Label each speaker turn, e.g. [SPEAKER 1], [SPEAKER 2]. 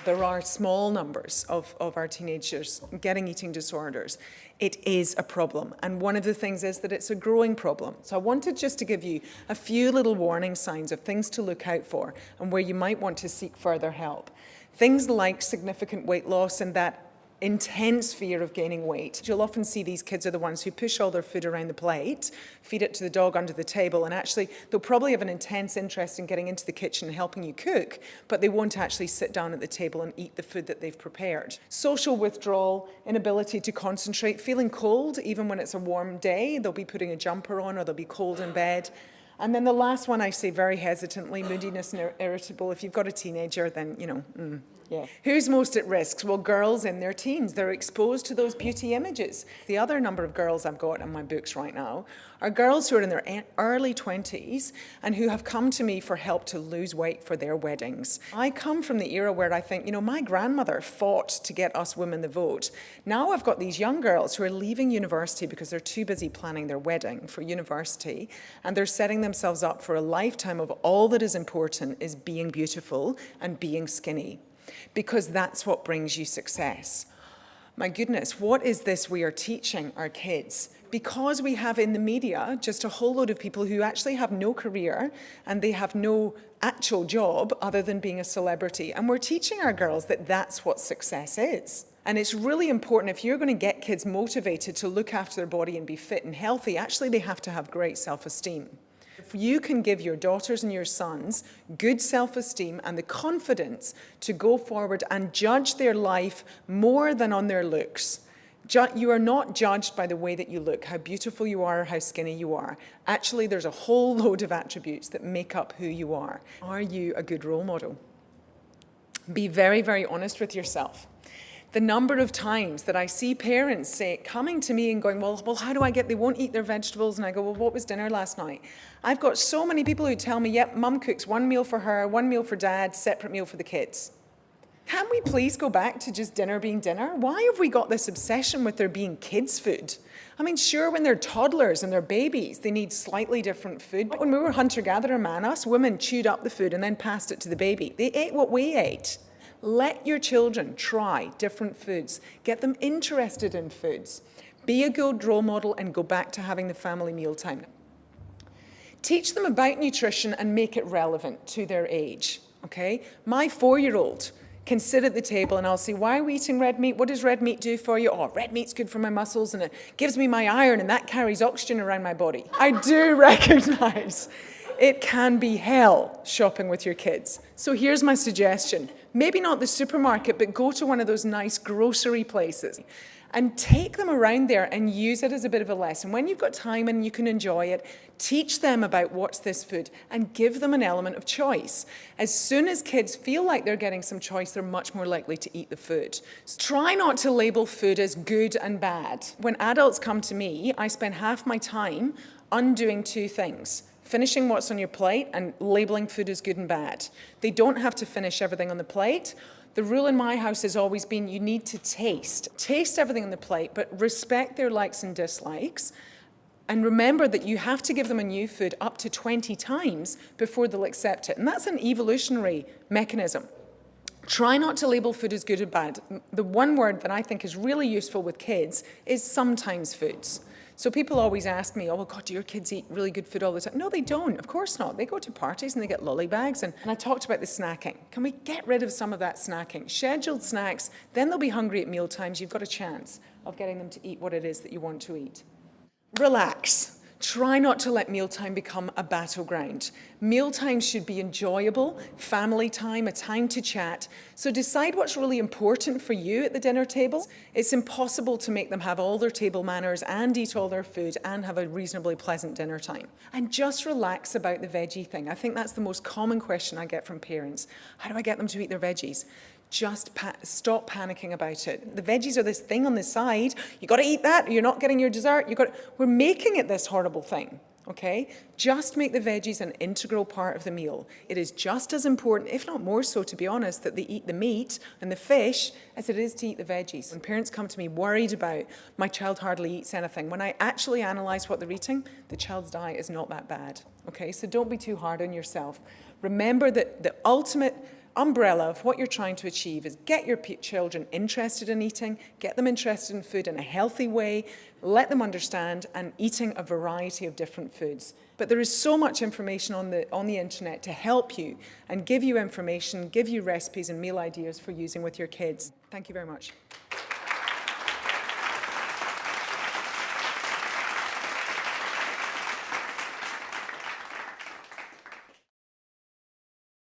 [SPEAKER 1] There are small numbers of our teenagers getting eating disorders. It is a problem, and one of the things is that it's a growing problem. So I wanted just to give you a few little warning signs of things to look out for and where you might want to seek further help. Things like significant weight loss and that intense fear of gaining weight. You'll often see these kids are the ones who push all their food around the plate, feed it to the dog under the table, and actually they'll probably have an intense interest in getting into the kitchen and helping you cook, but they won't actually sit down at the table and eat the food that they've prepared. Social withdrawal, inability to concentrate, feeling cold even when it's a warm day. They'll be putting a jumper on or they'll be cold in bed. And then the last one I say very hesitantly, moodiness and irritable. If you've got a teenager, then, yeah. Who's most at risk? Well, girls in their teens. They're exposed to those beauty images. The other number of girls I've got in my books right now are girls who are in their early 20s and who have come to me for help to lose weight for their weddings. I come from the era where I think, my grandmother fought to get us women the vote. Now I've got these young girls who are leaving university because they're too busy planning their wedding for university, and they're setting themselves up for a lifetime of all that is important is being beautiful and being skinny, because that's what brings you success. My goodness, what is this we are teaching our kids? Because we have in the media just a whole load of people who actually have no career and they have no actual job other than being a celebrity. And we're teaching our girls that that's what success is. And it's really important, if you're going to get kids motivated to look after their body and be fit and healthy, actually they have to have great self-esteem. If you can give your daughters and your sons good self-esteem and the confidence to go forward and judge their life more than on their looks. You are not judged by the way that you look, how beautiful you are, how skinny you are. Actually, there's a whole load of attributes that make up who you are. Are you a good role model? Be very, very honest with yourself. The number of times that I see parents coming to me and going, well, how do I they won't eat their vegetables, and I go, well, what was dinner last night? I've got so many people who tell me, yep, mum cooks one meal for her, one meal for dad, separate meal for the kids. Can we please go back to just dinner being dinner? Why have we got this obsession with there being kids' food? I mean, sure, when they're toddlers and they're babies, they need slightly different food. When we were hunter-gatherer man, us women chewed up the food and then passed it to the baby. They ate what we ate. Let your children try different foods. Get them interested in foods. Be a good role model and go back to having the family mealtime. Teach them about nutrition and make it relevant to their age, okay? My 4-year-old can sit at the table and I'll say, why are we eating red meat? What does red meat do for you? Oh, red meat's good for my muscles and it gives me my iron and that carries oxygen around my body. I do recognize it can be hell shopping with your kids. So here's my suggestion. Maybe not the supermarket, but go to one of those nice grocery places and take them around there and use it as a bit of a lesson. When you've got time and you can enjoy it, teach them about what's this food and give them an element of choice. As soon as kids feel like they're getting some choice, they're much more likely to eat the food. So try not to label food as good and bad. When adults come to me, I spend half my time undoing two things. Finishing what's on your plate and labeling food as good and bad. They don't have to finish everything on the plate. The rule in my house has always been you need to taste. Taste everything on the plate, but respect their likes and dislikes. And remember that you have to give them a new food up to 20 times before they'll accept it. And that's an evolutionary mechanism. Try not to label food as good or bad. The one word that I think is really useful with kids is sometimes foods. So people always ask me, oh, God, do your kids eat really good food all the time? No, they don't. Of course not. They go to parties and they get lolly bags. And I talked about the snacking. Can we get rid of some of that snacking? Scheduled snacks, then they'll be hungry at meal times. You've got a chance of getting them to eat what it is that you want to eat. Relax. Try not to let mealtime become a battleground. Mealtime should be enjoyable, family time, a time to chat. So decide what's really important for you at the dinner table. It's impossible to make them have all their table manners and eat all their food and have a reasonably pleasant dinner time. And just relax about the veggie thing. I think that's the most common question I get from parents. How do I get them to eat their veggies? Just stop panicking about it. The veggies are this thing on the side. You got to eat that, or you're not getting your dessert. We're making it this horrible thing, okay? Just make the veggies an integral part of the meal. It is just as important, if not more so, to be honest, that they eat the meat and the fish as it is to eat the veggies. When parents come to me worried about my child hardly eats anything, when I actually analyse what they're eating, the child's diet is not that bad, okay? So don't be too hard on yourself. Remember that the ultimate umbrella of what you're trying to achieve is get your children interested in eating, get them interested in food in a healthy way, let them understand and eating a variety of different foods. But there is so much information on the internet to help you and give you information, give you recipes and meal ideas for using with your kids. Thank you very much.